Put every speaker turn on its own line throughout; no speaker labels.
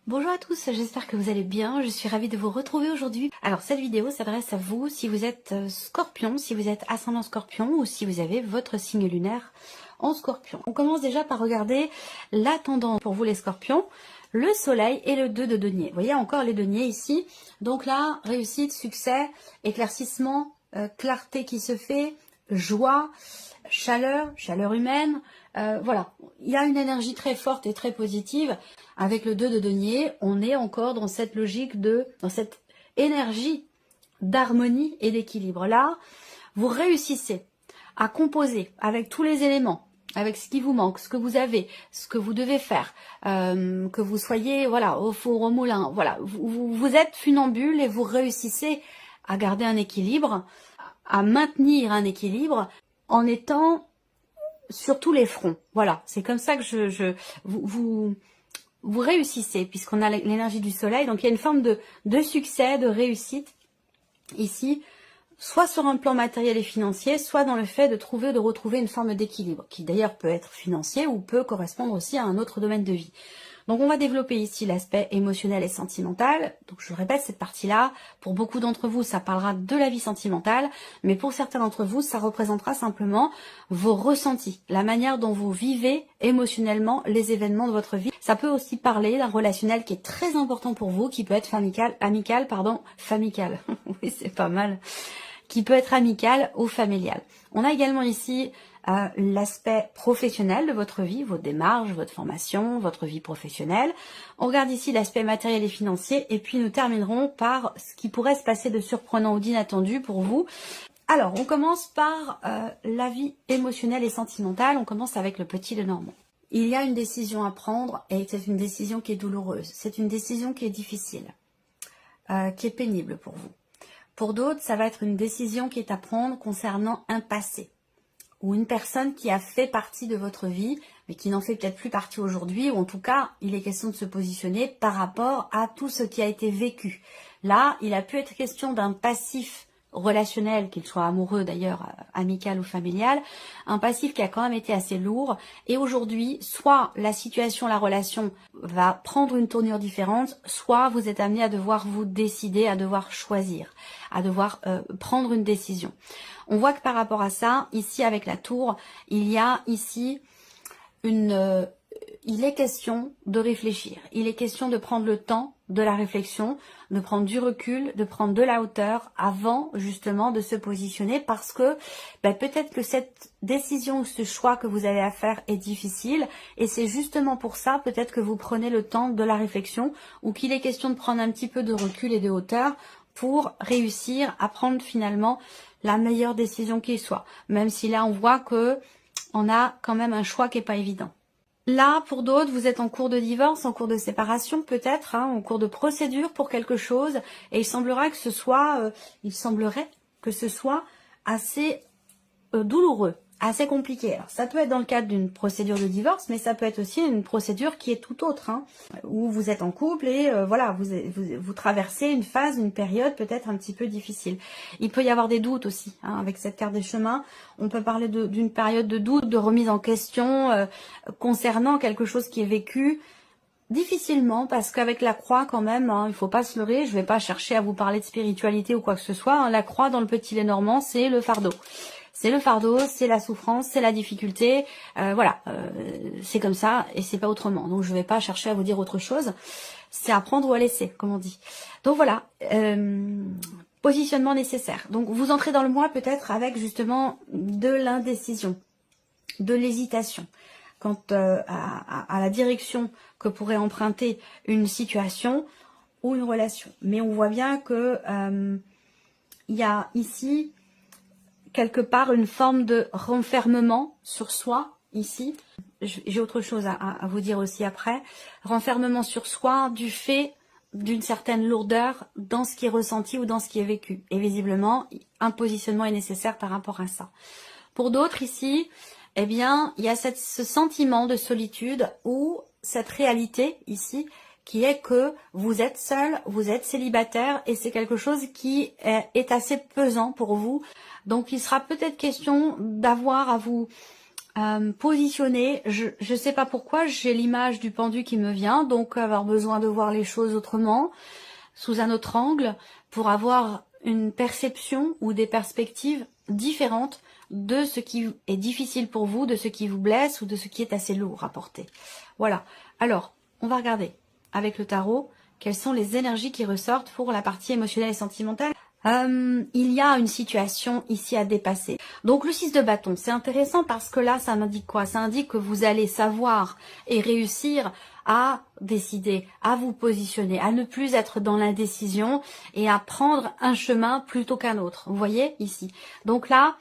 Bonjour à tous, j'espère que vous allez bien, je suis ravie de vous retrouver aujourd'hui. Alors cette vidéo s'adresse à vous si vous êtes scorpion, si vous êtes ascendant scorpion ou si vous avez votre signe lunaire en scorpion. On commence déjà par regarder la tendance pour vous les scorpions, le soleil et le 2 de denier. Vous voyez encore les deniers ici, donc là, réussite, succès, éclaircissement, clarté qui se fait, joie, chaleur humaine, voilà, il y a une énergie très forte et très positive. Avec le 2 de denier, on est encore dans cette logique dans cette énergie d'harmonie et d'équilibre. Là, vous réussissez à composer avec tous les éléments, avec ce qui vous manque, ce que vous avez, ce que vous devez faire, que vous soyez voilà au four, au moulin, voilà, vous êtes funambule et vous réussissez à garder un équilibre, à maintenir un équilibre en étant sur tous les fronts. Voilà, c'est comme ça que vous réussissez, puisqu'on a l'énergie du soleil. Donc il y a une forme de succès, de réussite ici, soit sur un plan matériel et financier, soit dans le fait de retrouver une forme d'équilibre, qui d'ailleurs peut être financier ou peut correspondre aussi à un autre domaine de vie. Donc on va développer ici l'aspect émotionnel et sentimental. Donc je répète cette partie-là, pour beaucoup d'entre vous ça parlera de la vie sentimentale, mais pour certains d'entre vous ça représentera simplement vos ressentis, la manière dont vous vivez émotionnellement les événements de votre vie. Ça peut aussi parler d'un relationnel qui est très important pour vous, qui peut être familial, oui c'est pas mal, qui peut être amical ou familial. On a également ici l'aspect professionnel de votre vie, vos démarches, votre formation, votre vie professionnelle. On regarde ici l'aspect matériel et financier et puis nous terminerons par ce qui pourrait se passer de surprenant ou d'inattendu pour vous. Alors, on commence par la vie émotionnelle et sentimentale. On commence avec le petit Lenormand. Il y a une décision à prendre et c'est une décision qui est douloureuse. C'est une décision qui est difficile, qui est pénible pour vous. Pour d'autres, ça va être une décision qui est à prendre concernant un passé ou une personne qui a fait partie de votre vie, mais qui n'en fait peut-être plus partie aujourd'hui, ou en tout cas, il est question de se positionner par rapport à tout ce qui a été vécu. Là, il a pu être question d'un passif relationnel, qu'il soit amoureux d'ailleurs, amical ou familial, un passif qui a quand même été assez lourd, et aujourd'hui, soit la situation, la relation va prendre une tournure différente, soit vous êtes amené à devoir vous décider, à devoir choisir, à devoir prendre une décision. On voit que par rapport à ça, ici avec la tour, il y a ici il est question de réfléchir. Il est question de prendre le temps de la réflexion, de prendre du recul, de prendre de la hauteur avant justement de se positionner parce que peut-être que cette décision ou ce choix que vous avez à faire est difficile et c'est justement pour ça peut-être que vous prenez le temps de la réflexion ou qu'il est question de prendre un petit peu de recul et de hauteur pour réussir à prendre finalement la meilleure décision qui soit. Même si là on voit que on a quand même un choix qui n'est pas évident. Là, pour d'autres, vous êtes en cours de divorce, en cours de séparation peut-être, en cours de procédure pour quelque chose, et il semblerait que ce soit assez douloureux, assez compliqué. Alors, ça peut être dans le cadre d'une procédure de divorce, mais ça peut être aussi une procédure qui est tout autre, où vous êtes en couple et voilà, vous traversez une phase, une période peut-être un petit peu difficile. Il peut y avoir des doutes aussi, avec cette carte des chemins. On peut parler d'une période de doute, de remise en question concernant quelque chose qui est vécu difficilement, parce qu'avec la croix quand même, il faut pas se leurrer, je vais pas chercher à vous parler de spiritualité ou quoi que ce soit, la croix dans le petit Lenormand, c'est le fardeau. C'est le fardeau, c'est la souffrance, c'est la difficulté, voilà, c'est comme ça et c'est pas autrement. Donc je vais pas chercher à vous dire autre chose, c'est à prendre ou à laisser, comme on dit. Donc voilà, positionnement nécessaire. Donc vous entrez dans le mois peut-être avec justement de l'indécision, de l'hésitation quant à la direction que pourrait emprunter une situation ou une relation. Mais on voit bien que il y a ici quelque part une forme de renfermement sur soi, ici. J'ai autre chose à vous dire aussi après. Renfermement sur soi du fait d'une certaine lourdeur dans ce qui est ressenti ou dans ce qui est vécu. Et visiblement, un positionnement est nécessaire par rapport à ça. Pour d'autres ici, eh bien, il y a ce sentiment de solitude ou cette réalité ici qui est que vous êtes seul, vous êtes célibataire et c'est quelque chose qui est assez pesant pour vous. Donc il sera peut-être question d'avoir à vous positionné. Je sais pas pourquoi, j'ai l'image du pendu qui me vient, donc avoir besoin de voir les choses autrement, sous un autre angle, pour avoir une perception ou des perspectives différentes de ce qui est difficile pour vous, de ce qui vous blesse ou de ce qui est assez lourd à porter. Voilà. Alors, on va regarder avec le tarot quelles sont les énergies qui ressortent pour la partie émotionnelle et sentimentale. Il y a une situation ici à dépasser. Donc le 6 de bâton, c'est intéressant parce que là, ça m'indique quoi? Ça indique que vous allez savoir et réussir à décider, à vous positionner, à ne plus être dans l'indécision et à prendre un chemin plutôt qu'un autre. Vous voyez ici. Donc là,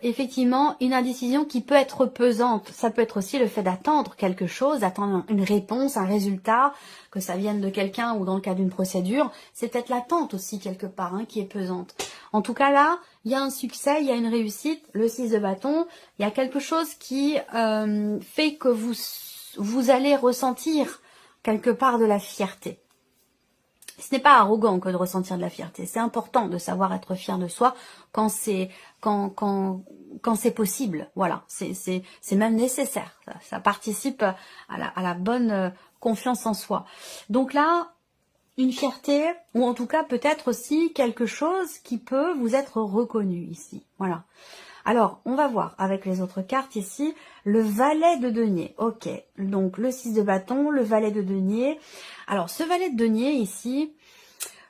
effectivement, une indécision qui peut être pesante. Ça peut être aussi le fait d'attendre quelque chose, d'attendre une réponse, un résultat, que ça vienne de quelqu'un ou dans le cas d'une procédure. C'est peut-être l'attente aussi quelque part qui est pesante. En tout cas là, il y a un succès, il y a une réussite. Le 6 de bâton, il y a quelque chose qui fait que vous allez ressentir quelque part de la fierté. Ce n'est pas arrogant que de ressentir de la fierté. C'est important de savoir être fier de soi quand c'est possible. Voilà, c'est même nécessaire. Ça participe à la bonne confiance en soi. Donc là, une fierté, ou en tout cas peut-être aussi quelque chose qui peut vous être reconnu ici. Voilà. Alors, on va voir avec les autres cartes ici, le valet de denier. Ok, donc le 6 de bâton, le valet de denier. Alors, ce valet de denier ici,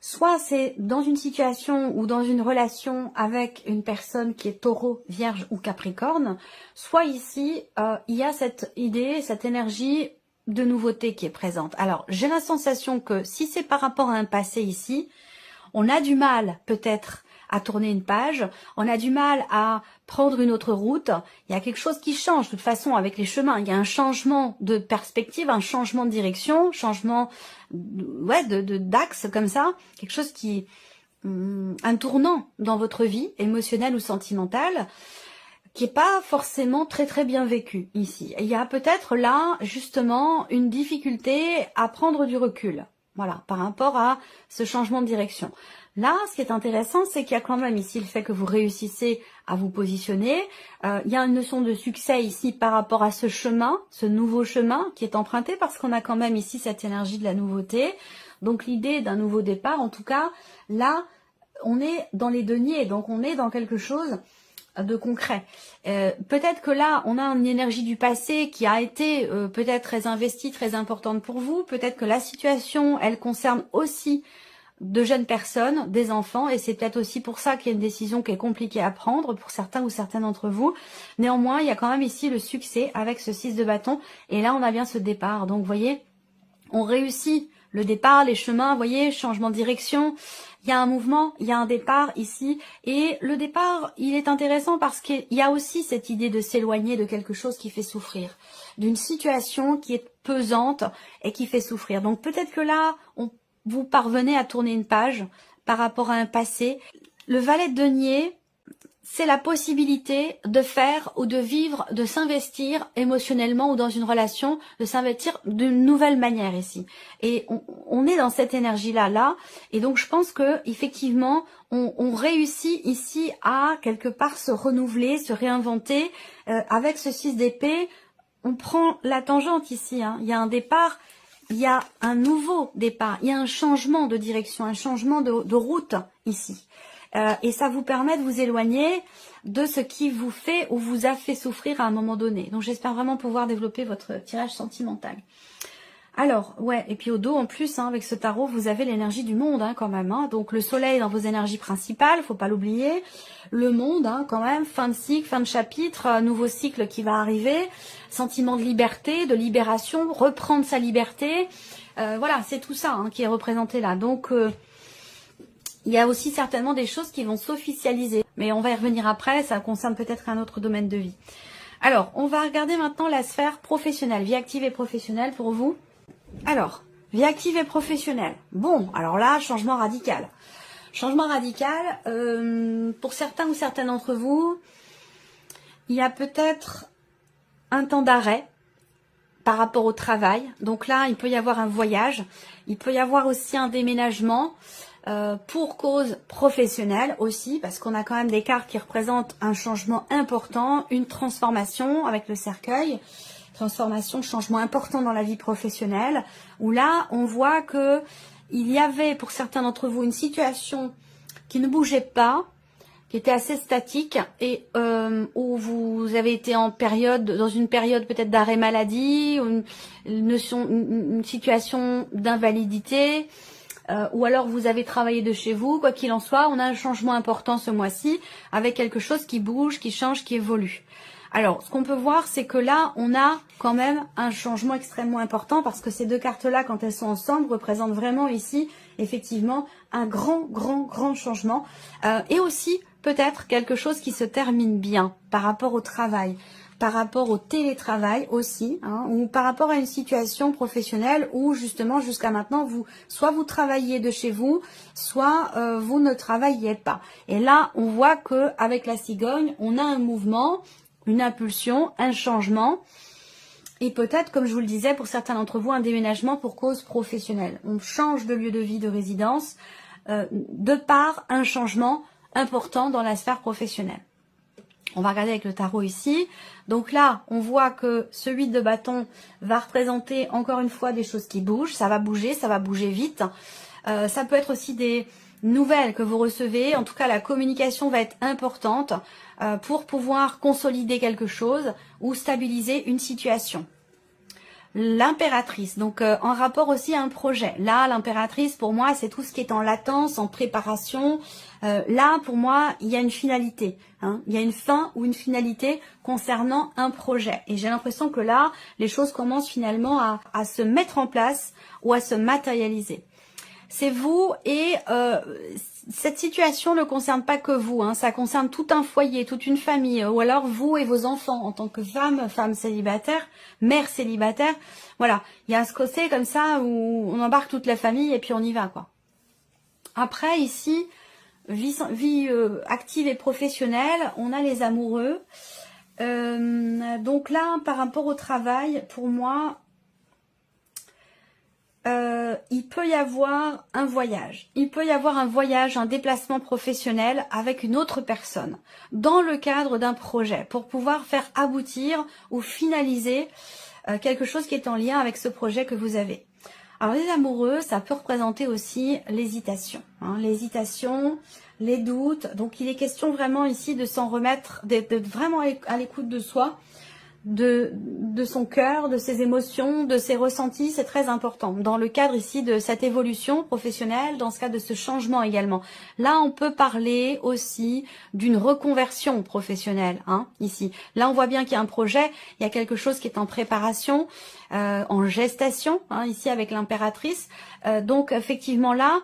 soit c'est dans une situation ou dans une relation avec une personne qui est taureau, vierge ou capricorne, soit ici, il y a cette idée, cette énergie de nouveauté qui est présente. Alors, j'ai la sensation que si c'est par rapport à un passé ici, on a du mal peut-être à tourner une page, on a du mal à prendre une autre route, il y a quelque chose qui change de toute façon avec les chemins, il y a un changement de perspective, un changement de direction, changement d'axe comme ça, quelque chose qui, un tournant dans votre vie émotionnelle ou sentimentale, qui est pas forcément très bien vécu ici. Il y a peut-être là justement une difficulté à prendre du recul, voilà, par rapport à ce changement de direction. Là, ce qui est intéressant, c'est qu'il y a quand même ici le fait que vous réussissez à vous positionner. Il y a une notion de succès ici par rapport à ce chemin, ce nouveau chemin qui est emprunté parce qu'on a quand même ici cette énergie de la nouveauté. Donc l'idée d'un nouveau départ, en tout cas, là, on est dans les deniers, donc on est dans quelque chose de concret. Peut-être que là, on a une énergie du passé qui a été peut-être très investie, très importante pour vous. Peut-être que la situation, elle concerne aussi de jeunes personnes, des enfants, et c'est peut-être aussi pour ça qu'il y a une décision qui est compliquée à prendre pour certains ou certaines d'entre vous. Néanmoins, il y a quand même ici le succès avec ce 6 de bâton, et là on a bien ce départ. Donc vous voyez, on réussit le départ, les chemins, vous voyez, changement de direction, il y a un mouvement, il y a un départ ici, et le départ, il est intéressant parce qu'il y a aussi cette idée de s'éloigner de quelque chose qui fait souffrir, d'une situation qui est pesante et qui fait souffrir. Donc peut-être que là, vous parvenez à tourner une page par rapport à un passé. Le valet de denier, c'est la possibilité de faire ou de vivre, de s'investir émotionnellement ou dans une relation, de s'investir d'une nouvelle manière ici. Et on est dans cette énergie-là, et donc je pense que effectivement, on réussit ici à quelque part se renouveler, se réinventer. Avec ce 6 d'épée, on prend la tangente ici, il y a un départ. Il y a un nouveau départ, il y a un changement de direction, un changement de route ici. Et ça vous permet de vous éloigner de ce qui vous fait ou vous a fait souffrir à un moment donné. Donc j'espère vraiment pouvoir développer votre tirage sentimental. Alors, ouais, et puis au dos en plus, avec ce tarot, vous avez l'énergie du monde quand même. Donc le soleil dans vos énergies principales, faut pas l'oublier. Le monde quand même, fin de cycle, fin de chapitre, nouveau cycle qui va arriver. Sentiment de liberté, de libération, reprendre sa liberté. Voilà, c'est tout ça qui est représenté là. Donc il y a aussi certainement des choses qui vont s'officialiser. Mais on va y revenir après, ça concerne peut-être un autre domaine de vie. Alors, on va regarder maintenant la sphère professionnelle, vie active et professionnelle pour vous. Alors, vie active et professionnelle. Bon, alors là, changement radical. Changement radical, pour certains ou certaines d'entre vous, il y a peut-être un temps d'arrêt par rapport au travail. Donc là, il peut y avoir un voyage, il peut y avoir aussi un déménagement. pour cause professionnelle aussi, parce qu'on a quand même des cartes qui représentent un changement important, une transformation avec le cercueil, transformation, changement important dans la vie professionnelle, où là, on voit que il y avait pour certains d'entre vous une situation qui ne bougeait pas, qui était assez statique et où vous avez été dans une période peut-être d'arrêt maladie, une situation d'invalidité, ou alors vous avez travaillé de chez vous. Quoi qu'il en soit, on a un changement important ce mois-ci avec quelque chose qui bouge, qui change, qui évolue. Alors, ce qu'on peut voir, c'est que là, on a quand même un changement extrêmement important parce que ces deux cartes-là, quand elles sont ensemble, représentent vraiment ici, effectivement, un grand changement. Et aussi, peut-être, quelque chose qui se termine bien par rapport au travail, par rapport au télétravail aussi, hein, ou par rapport à une situation professionnelle où, justement, jusqu'à maintenant, soit vous travailliez de chez vous, soit vous ne travailliez pas. Et là, on voit que avec la cigogne, on a un mouvement, une impulsion, un changement et peut-être, comme je vous le disais, pour certains d'entre vous, un déménagement pour cause professionnelle. On change de lieu de vie, de résidence, de par un changement important dans la sphère professionnelle. On va regarder avec le tarot ici. Donc là, on voit que ce 8 de bâton va représenter encore une fois des choses qui bougent. Ça va bouger vite. Ça peut être aussi des nouvelles que vous recevez. En tout cas, la communication va être importante pour pouvoir consolider quelque chose ou stabiliser une situation. L'impératrice, donc en rapport aussi à un projet. Là, l'impératrice, pour moi, c'est tout ce qui est en latence, en préparation. Là, pour moi, il y a une finalité. Hein. Il y a une fin ou une finalité concernant un projet. Et j'ai l'impression que là, les choses commencent finalement à se mettre en place ou à se matérialiser. C'est vous et cette situation ne concerne pas que vous, hein, ça concerne tout un foyer, toute une famille, ou alors vous et vos enfants en tant que femme célibataire, mère célibataire. Voilà, il y a ce côté comme ça où on embarque toute la famille et puis on y va, quoi. Après, ici, vie active et professionnelle, on a les amoureux. Donc là, par rapport au travail, pour moi, il peut y avoir un voyage. Il peut y avoir un voyage, un déplacement professionnel avec une autre personne dans le cadre d'un projet pour pouvoir faire aboutir ou finaliser quelque chose qui est en lien avec ce projet que vous avez. Alors les amoureux, ça peut représenter aussi l'hésitation, hein, l'hésitation, les doutes. Donc il est question vraiment ici de s'en remettre, d'être vraiment à l'écoute de soi, de son cœur, de ses émotions, de ses ressentis, c'est très important. Dans le cadre ici de cette évolution professionnelle, dans ce cas de ce changement également. Là, on peut parler aussi d'une reconversion professionnelle, hein, ici. Là, on voit bien qu'il y a un projet, il y a quelque chose qui est en préparation, en gestation, hein, ici avec l'impératrice. Donc, effectivement, là,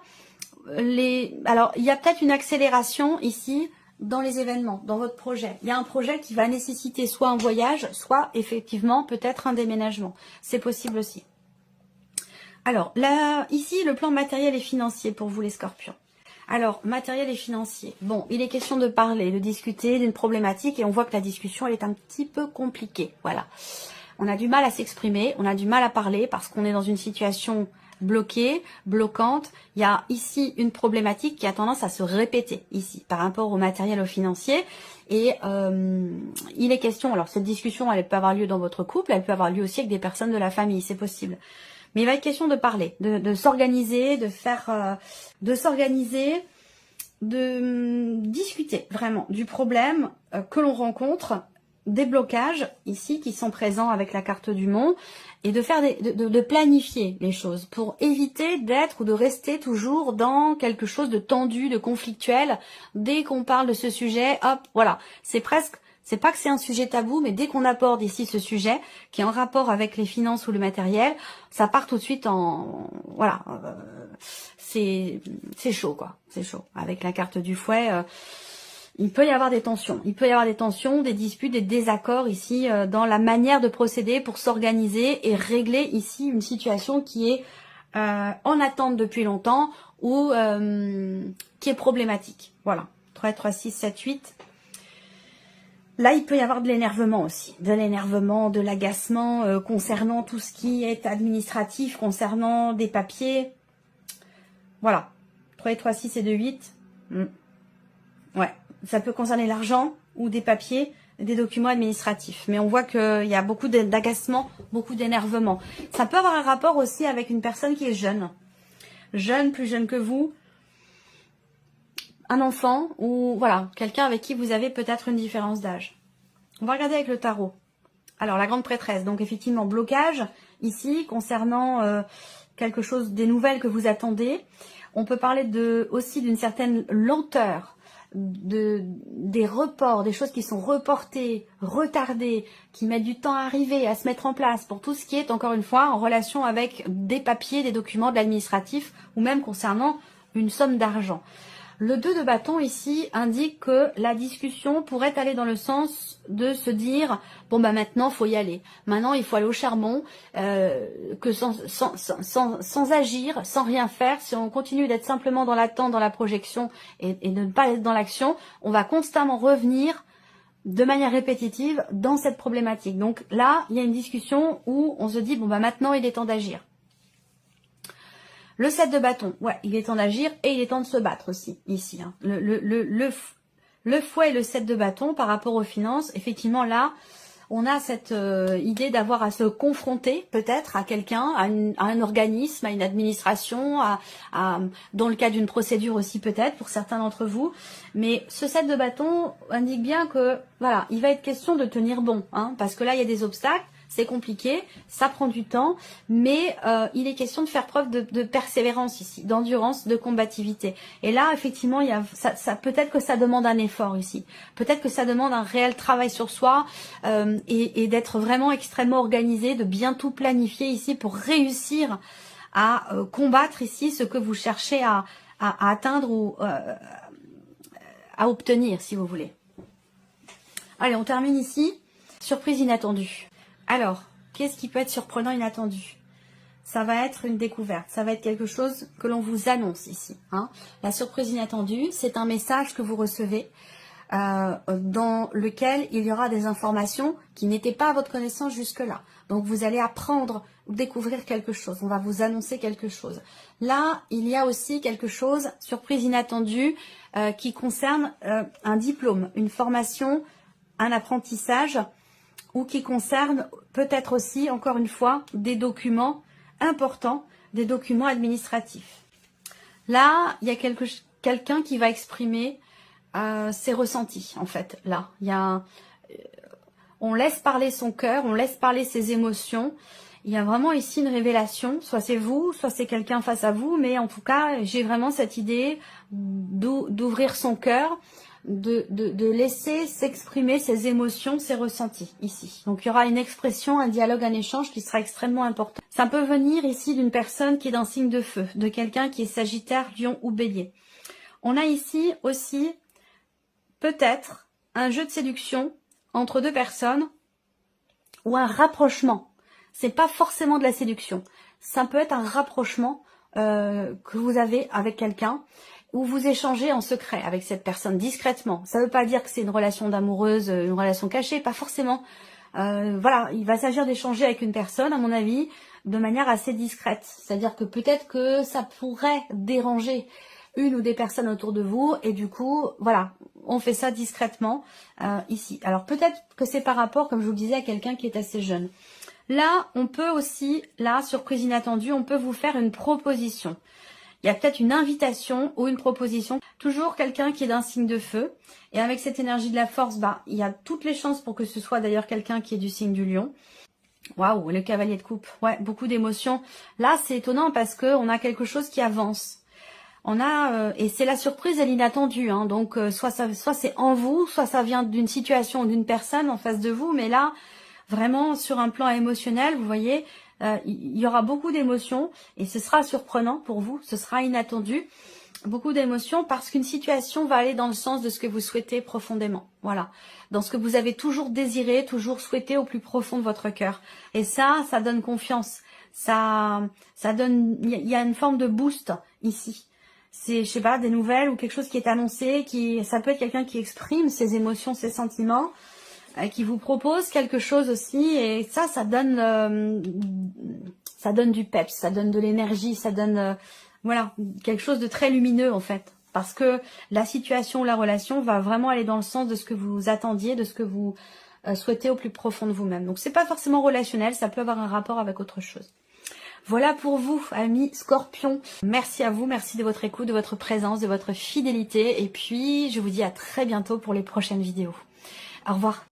alors, il y a peut-être une accélération ici, dans les événements, dans votre projet. Il y a un projet qui va nécessiter soit un voyage, soit effectivement peut-être un déménagement. C'est possible aussi. Alors, là, ici, le plan matériel et financier pour vous les scorpions. Alors, matériel et financier. Bon, il est question de parler, de discuter d'une problématique et on voit que la discussion, elle est un petit peu compliquée. Voilà. On a du mal à s'exprimer, on a du mal à parler parce qu'on est dans une situation bloquée, bloquante. Il y a ici une problématique qui a tendance à se répéter ici par rapport au matériel, au financier. Et il est question, alors cette discussion, elle peut avoir lieu dans votre couple, elle peut avoir lieu aussi avec des personnes de la famille, c'est possible. Mais il va être question de parler, de s'organiser, de s'organiser, de discuter vraiment du problème que l'on rencontre, des blocages ici qui sont présents avec la carte du monde et de planifier les choses pour éviter d'être ou de rester toujours dans quelque chose de tendu, de conflictuel. Dès qu'on parle de ce sujet, hop, voilà, c'est pas que c'est un sujet tabou, mais dès qu'on aborde ici ce sujet qui est en rapport avec les finances ou le matériel, ça part tout de suite en, voilà, c'est chaud quoi, c'est chaud. Avec la carte du fouet, il peut y avoir des tensions. Il peut y avoir des tensions, des disputes, des désaccords ici dans la manière de procéder pour s'organiser et régler ici une situation qui est en attente depuis longtemps ou qui est problématique. Voilà. 3, 3, 6, 7, 8. Là, il peut y avoir de l'énervement aussi. De l'énervement, de l'agacement concernant tout ce qui est administratif, concernant des papiers. Voilà. 3 et 3, 6 et 2, 8. Ouais, ça peut concerner l'argent ou des papiers, des documents administratifs. Mais on voit qu'il y a beaucoup d'agacement, beaucoup d'énervement. Ça peut avoir un rapport aussi avec une personne qui est jeune. Jeune, plus jeune que vous. Un enfant ou voilà, quelqu'un avec qui vous avez peut-être une différence d'âge. On va regarder avec le tarot. Alors, la grande prêtresse. Donc, effectivement, blocage ici concernant quelque chose, des nouvelles que vous attendez. On peut parler aussi d'une certaine lenteur, des reports, des choses qui sont reportées, retardées, qui mettent du temps à arriver, à se mettre en place pour tout ce qui est, encore une fois, en relation avec des papiers, des documents, de l'administratif ou même concernant une somme d'argent. Le 2 de bâton ici indique que la discussion pourrait aller dans le sens de se dire bon bah maintenant faut y aller, maintenant il faut aller au charbon, que sans agir, sans rien faire, si on continue d'être simplement dans l'attente, dans la projection et de ne pas être dans l'action, on va constamment revenir de manière répétitive dans cette problématique. Donc là il y a une discussion où on se dit bon bah maintenant il est temps d'agir. Le 7 de bâton, ouais, il est temps d'agir et il est temps de se battre aussi, ici. Hein. Le fouet et le 7 de bâton par rapport aux finances, effectivement là, on a cette idée d'avoir à se confronter peut-être à quelqu'un, à un organisme, à une administration, dans le cas d'une procédure aussi peut-être pour certains d'entre vous. Mais ce 7 de bâton indique bien que voilà, il va être question de tenir bon, hein, parce que là il y a des obstacles. C'est compliqué, ça prend du temps, mais il est question de faire preuve de persévérance ici, d'endurance, de combativité. Et là, effectivement, peut-être que ça demande un effort ici. Peut-être que ça demande un réel travail sur soi et d'être vraiment extrêmement organisé, de bien tout planifier ici pour réussir à combattre ici ce que vous cherchez à atteindre ou à obtenir, si vous voulez. Allez, on termine ici. Surprise inattendue. Alors, qu'est-ce qui peut être surprenant, inattendu? Ça va être une découverte, ça va être quelque chose que l'on vous annonce ici. Hein. La surprise inattendue, c'est un message que vous recevez dans lequel il y aura des informations qui n'étaient pas à votre connaissance jusque-là. Donc, vous allez apprendre, découvrir quelque chose, on va vous annoncer quelque chose. Là, il y a aussi quelque chose, surprise inattendue, qui concerne un diplôme, une formation, un apprentissage, ou qui concerne peut-être aussi, encore une fois, des documents importants, des documents administratifs. Là, il y a quelqu'un qui va exprimer ses ressentis, en fait. Là, on laisse parler son cœur, on laisse parler ses émotions. Il y a vraiment ici une révélation, soit c'est vous, soit c'est quelqu'un face à vous, mais en tout cas, j'ai vraiment cette idée d'ouvrir son cœur, de laisser s'exprimer ses émotions, ses ressentis ici. Donc il y aura une expression, un dialogue, un échange qui sera extrêmement important. Ça peut venir ici d'une personne qui est d'un signe de feu, de quelqu'un qui est Sagittaire, Lion ou Bélier. On a ici aussi peut-être un jeu de séduction entre deux personnes ou un rapprochement. C'est pas forcément de la séduction. Ça peut être un rapprochement que vous avez avec quelqu'un où vous échangez en secret avec cette personne, discrètement. Ça ne veut pas dire que c'est une relation d'amoureuse, une relation cachée, pas forcément. Voilà, il va s'agir d'échanger avec une personne, à mon avis, de manière assez discrète. C'est-à-dire que peut-être que ça pourrait déranger une ou des personnes autour de vous, et du coup, voilà, on fait ça discrètement ici. Alors peut-être que c'est par rapport, comme je vous le disais, à quelqu'un qui est assez jeune. Là, on peut aussi, là, surprise inattendue, on peut vous faire une proposition. Il y a peut-être une invitation ou une proposition. Toujours quelqu'un qui est d'un signe de feu. Et avec cette énergie de la force, bah, il y a toutes les chances pour que ce soit d'ailleurs quelqu'un qui est du signe du lion. Waouh, le cavalier de coupe. Ouais, beaucoup d'émotions. Là, c'est étonnant parce qu'on a quelque chose qui avance. On a, et c'est la surprise et l'inattendu. Hein, donc, soit c'est en vous, soit ça vient d'une situation ou d'une personne en face de vous. Mais là, vraiment, sur un plan émotionnel, vous voyez, il y aura beaucoup d'émotions et ce sera surprenant pour vous, ce sera inattendu. Beaucoup d'émotions parce qu'une situation va aller dans le sens de ce que vous souhaitez profondément. Voilà, dans ce que vous avez toujours désiré, toujours souhaité au plus profond de votre cœur. Et ça donne confiance. Ça donne, il y a une forme de boost ici. C'est, je sais pas, des nouvelles ou quelque chose qui est annoncé, ça peut être quelqu'un qui exprime ses émotions, ses sentiments, qui vous propose quelque chose aussi, et ça donne du peps, ça donne de l'énergie, ça donne voilà, quelque chose de très lumineux en fait. Parce que la situation, la relation va vraiment aller dans le sens de ce que vous attendiez, de ce que vous souhaitez au plus profond de vous-même. Donc c'est pas forcément relationnel, ça peut avoir un rapport avec autre chose. Voilà pour vous, amis Scorpions. Merci à vous, merci de votre écoute, de votre présence, de votre fidélité. Et puis, je vous dis à très bientôt pour les prochaines vidéos. Au revoir.